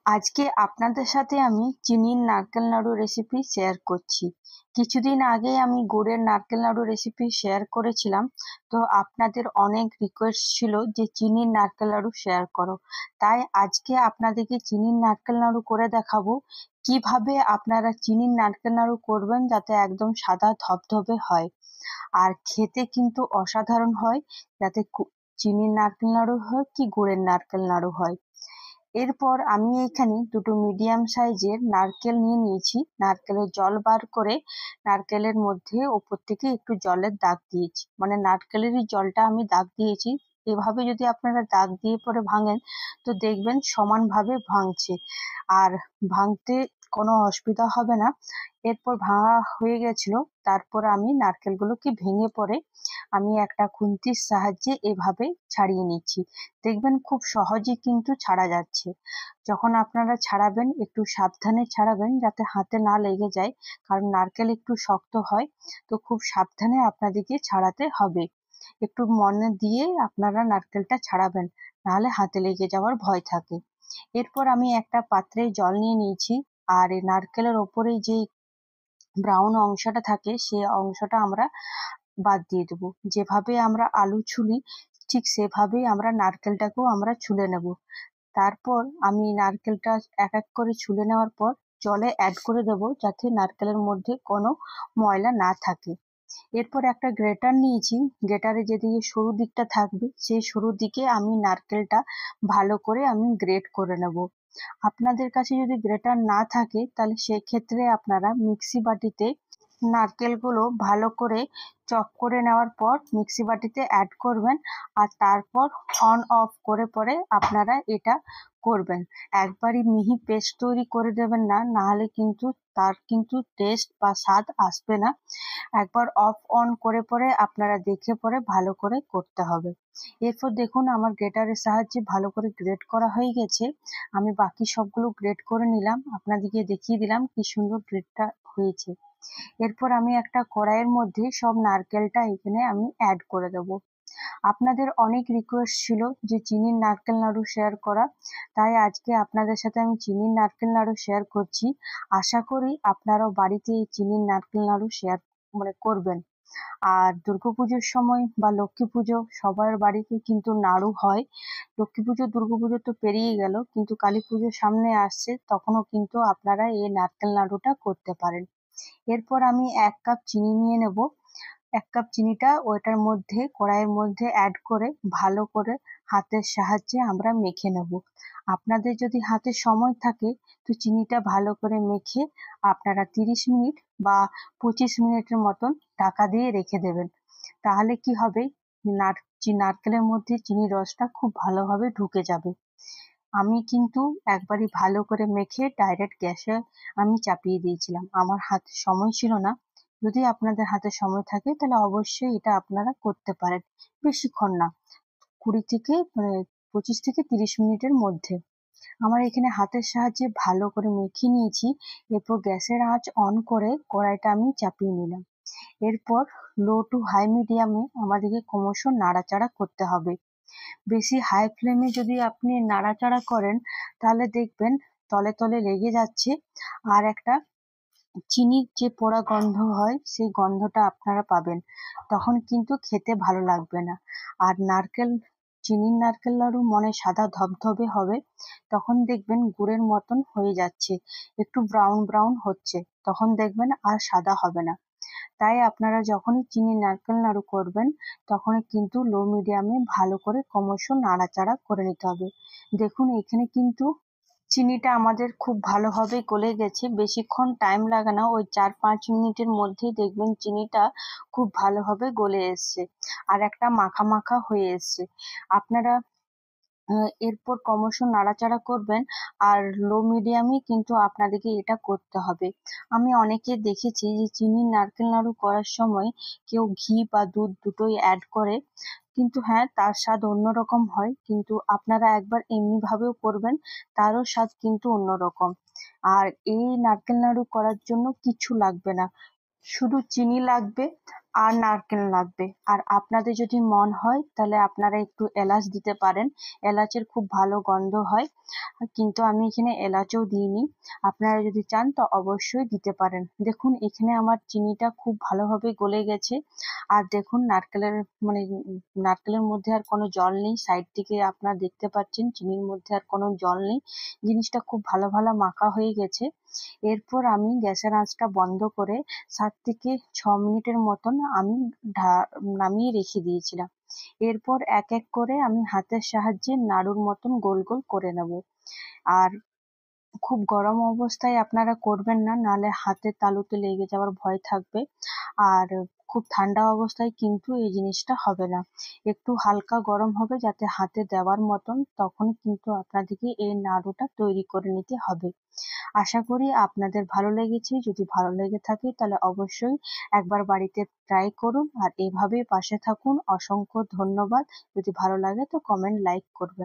আজকে আপনাদের সাথে আমি চিনির নারকেল নাড়ু রেসিপি শেয়ার করছি। কিছুদিন আগে আমি গুড়ের নারকেল নাড়ু রেসিপি শেয়ার করেছিলাম। তো আপনাদের অনেক রিকোয়েস্ট ছিল যে চিনির নারকেল নাড়ু শেয়ার করো। তাই আজকে আপনাদেরকে চিনির নারকেল নাড়ু করে দেখাবো কিভাবে আপনারা চিনির নারকেল নাড়ু করবেন যাতে একদম সাদা ধবধবে হয় আর খেতে কিন্তু অসাধারণ হয়। যাতে চিনির নারকেল নাড়ু হয় কি গুড়ের নারকেল নাড়ু হয়। এরপর আমি এখানে দুটো মিডিয়াম সাইজের নারকেল নিয়ে নিয়েছি। নারকেলের জল বার করে নারকেলের মধ্যে ওপর থেকে একটু জলের দাগ দিয়েছি, মানে নারকেলেরই জলটা আমি দাগ দিয়েছি। এভাবে যদি আপনারা দাগ দিয়ে পরে ভাঙেন তো দেখবেন সমানভাবে ভাঙছে আর ভাঙতে কোনো অসুবিধা হবে না। এরপর ভাঙা হয়ে গেছিল, তারপর আমি নারকেলগুলোকে ভেঙে পরে আমি একটা খুন্তির সাহায্যে এভাবে ছাড়িয়ে নিচ্ছি। দেখবেন খুব সহজেই কিন্তু ছাড়া যাচ্ছে। যখন আপনারা ছাড়াবেন একটু সাবধানে ছাড়াবেন যাতে হাতে না লেগে যায়, কারণ নারকেল একটু শক্ত হয়। তো খুব সাবধানে আপনাদেরকে ছাড়াতে হবে। একটু মনে দিয়ে আপনারা নারকেলটা ছাড়াবেন, নাহলে হাতে লেগে যাওয়ার ভয় থাকে। এরপর আমি একটা পাত্রে জল নিয়ে নিয়েছি আর এই নারকেলের ওপরে যে ব্রাউন অংশটা থাকে সেই অংশটা আমরা বাদ দিয়ে দেবো। যেভাবে আমরা আলু ছুলি ঠিক সেভাবেই আমরা নারকেলটাকেও আমরা ছুলে নেব। তারপর আমি নারকেলটা এক এক করে ছুলে নেওয়ার পর জলে অ্যাড করে দেব যাতে নারকেলের মধ্যে কোনো ময়লা না থাকে। এরপর একটা গ্রেটার নিয়েছি, গ্রেটারে যেদিকে সরু দিকটা থাকবে সেই সরু দিকে আমি নারকেলটা ভালো করে আমি গ্রেট করে নেব। আপনাদের কাছে যদি গ্রেটার না থাকে তাহলে সেক্ষেত্রে আপনারা মিক্সি বাটিতে নারকেলগুলো ভালো করে চপ করে নেওয়ার পর মিক্সি বাটিতে অ্যাড করবেন আর তারপর অন অফ করে পরে আপনারা এটা করবেন। একবারই মিহি পেস্ট তৈরি করে দেবেন না, নাহলে কিন্তু তার কিন্তু টেস্ট বা স্বাদ আসবে না। একবার অফ অন করে পরে আপনারা দেখে পরে ভালো করে করতে হবে। এরপর দেখুন আমার গ্রেটারের সাহায্যে ভালো করে গ্রেট করা হয়ে গেছে। আমি বাকি সবগুলো গ্রেট করে নিলাম, আপনাদেরকে দেখিয়ে দিলাম কি সুন্দর গ্রেটটা হয়েছে। এরপর আমি একটা কড়াইয়ের মধ্যে সব নারকেলটা এখানে আমি অ্যাড করে দেব। আপনাদের অনেক রিকোয়েস্ট ছিল যে চিনির নারকেল নাড়ু শেয়ার করা, তাই আজকে আপনাদের সাথে আমি চিনির নারকেল নাড়ু শেয়ার করছি। আশা করি আপনারাও বাড়িতে এই চিনির নারকেল নাড়ু শেয়ার করবেন। আর দুর্গাপুজোর সময় বা লক্ষ্মী পুজো সবার বাড়িতে কিন্তু নাড়ু হয়। লক্ষ্মী পুজো দুর্গাপুজো তো পেরিয়ে গেল, কিন্তু কালী পুজো সামনে আসছে, তখনও কিন্তু আপনারা এই নারকেল নাড়ুটা করতে পারেন। এরপর আমি 1 কাপ চিনি নিয়ে নেব। 1 কাপ চিনিটা ওইটার মধ্যে কড়াইয়ের মধ্যে অ্যাড করে ভালো করে হাতের সাহায্যে আমরা মেখে নেব। আপনাদের যদি হাতে সময় থাকে তো চিনিটা ভালো করে মেখে আপনারা 30 মিনিট বা 25 মিনিটের মতন ঢাকা দিয়ে রেখে দেবেন। তাহলে কি হবে, নারকেলের মধ্যে চিনির রসটা খুব ভালোভাবে ঢুকে যাবে। আমি কিন্তু একবারই ভালো করে মেখে ডাইরেক্ট গ্যাসে আমি চাপিয়ে দিয়েছিলাম, আমার হাতে সময় ছিল না। যদি আপনাদের হাতে সময় থাকে তাহলে অবশ্যই এটা আপনারা করতে পারেন। বেশিক্ষণ না, 20 থেকে 25 থেকে 30 মিনিটের মধ্যে। আমার এখানে হাতের সাহায্যে ভালো করে মেখে নিয়েছি। এরপর গ্যাসের আঁচ অন করে কড়াইটা আমি চাপিয়ে নিলাম। এরপর লো টু হাই মিডিয়ামে আমাদেরকে ক্রমশ নাড়াচাড়া করতে হবে। বেশি হাই ফ্লেমে যদি আপনি নাড়াচাড়া করেন তাহলে দেখবেন তলে তলে লেগে যাচ্ছে আর একটা চিনির যে পোড়া গন্ধ হয় সেই গন্ধটা আপনারা পাবেন, তখন কিন্তু খেতে ভালো লাগবে না। আর চিনির নারকেল নাড়ু মনে সাদা ধবধবে হবে, তখন দেখবেন গুড়ের মতন হয়ে যাচ্ছে, একটু ব্রাউন ব্রাউন হচ্ছে, তখন দেখবেন আর সাদা হবে না। তাই আপনারা যখনই চিনির নারকেল নাড়ু করবেন তখনই কিন্তু লো মিডিয়ামে ভালো করে ক্রমশ নাড়াচাড়া করে নিতে হবে। দেখুন এখানে কিন্তু চিনিটা আমাদের খুব ভালোভাবে গলে গেছে, বেশিক্ষণ টাইম লাগে না, ওই 4-5 মিনিটের মধ্যেই দেখবেন চিনিটা খুব ভালোভাবে গলে এসছে আর একটা মাখা মাখা হয়ে এসছে। আপনারা এরপর ক্রমশ নাড়াচাড়া করবেন আর লো মিডিয়ামে কিন্তু আপনাদেরকে এটা করতে হবে। আমি অনেকে দেখেছি যে চিনির নারকেল নাড়ু করার সময় কেউ ঘি বা দুধ দুটোই অ্যাড করে, কিন্তু হ্যাঁ তার স্বাদ অন্যরকম হয়, কিন্তু আপনারা একবার এমনি ভাবেও করবেন, তারও স্বাদ কিন্তু অন্যরকম। আর এই নারকেল নাড়ু করার জন্য কিছু লাগবে না, শুধু চিনি লাগবে আর নারকেল লাগবে। আর আপনাদের যদি মন হয় তাহলে আপনারা একটু এলাচ দিতে পারেন, এলাচের খুব ভালো গন্ধ হয়। কিন্তু আমি এখানে এলাচও দিইনি। আপনারা যদি চান তো অবশ্যই দিতে পারেন। দেখুন এখানে আমার চিনিটা খুব ভালোভাবে গলে গেছে। আর দেখুন মানে নারকেলের মধ্যে আর কোনো জল নেই, সাইড থেকে আপনারা দেখতে পাচ্ছেন চিনির মধ্যে আর কোনো জল নেই। জিনিসটা খুব ভালো ভালো মাখা হয়ে গেছে। এরপর আমি গ্যাসের আঁচটা বন্ধ করে 7 থেকে 6 মিনিটের মতন আমি নামিয়ে রেখে দিয়েছিলাম। এরপর এক এক করে আমি হাতের সাহায্যে নাড়ুর মতন গোল গোল করে নেব। আর খুব গরম অবস্থায় আপনারা করবেন না, নাহলে হাতের তালুতে লেগে যাওয়ার ভয় থাকবে। আর খুব ঠান্ডা অবস্থায় কিন্তু এই জিনিসটা হবে না। একটু হালকা গরম হবে যাতে হাতে দেওয়ার মতন, তখন কিন্তু আপনাদেরকে এই নাড়ুটা তৈরি করে নিতে হবে। আশা করি আপনাদের ভালো লেগেছে। যদি ভালো লেগে থাকে তাহলে অবশ্যই একবার বাড়িতে ট্রাই করুন আর এভাবেই পাশে থাকুন। অসংখ্য ধন্যবাদ। যদি ভালো লাগে তো কমেন্ট লাইক করবেন।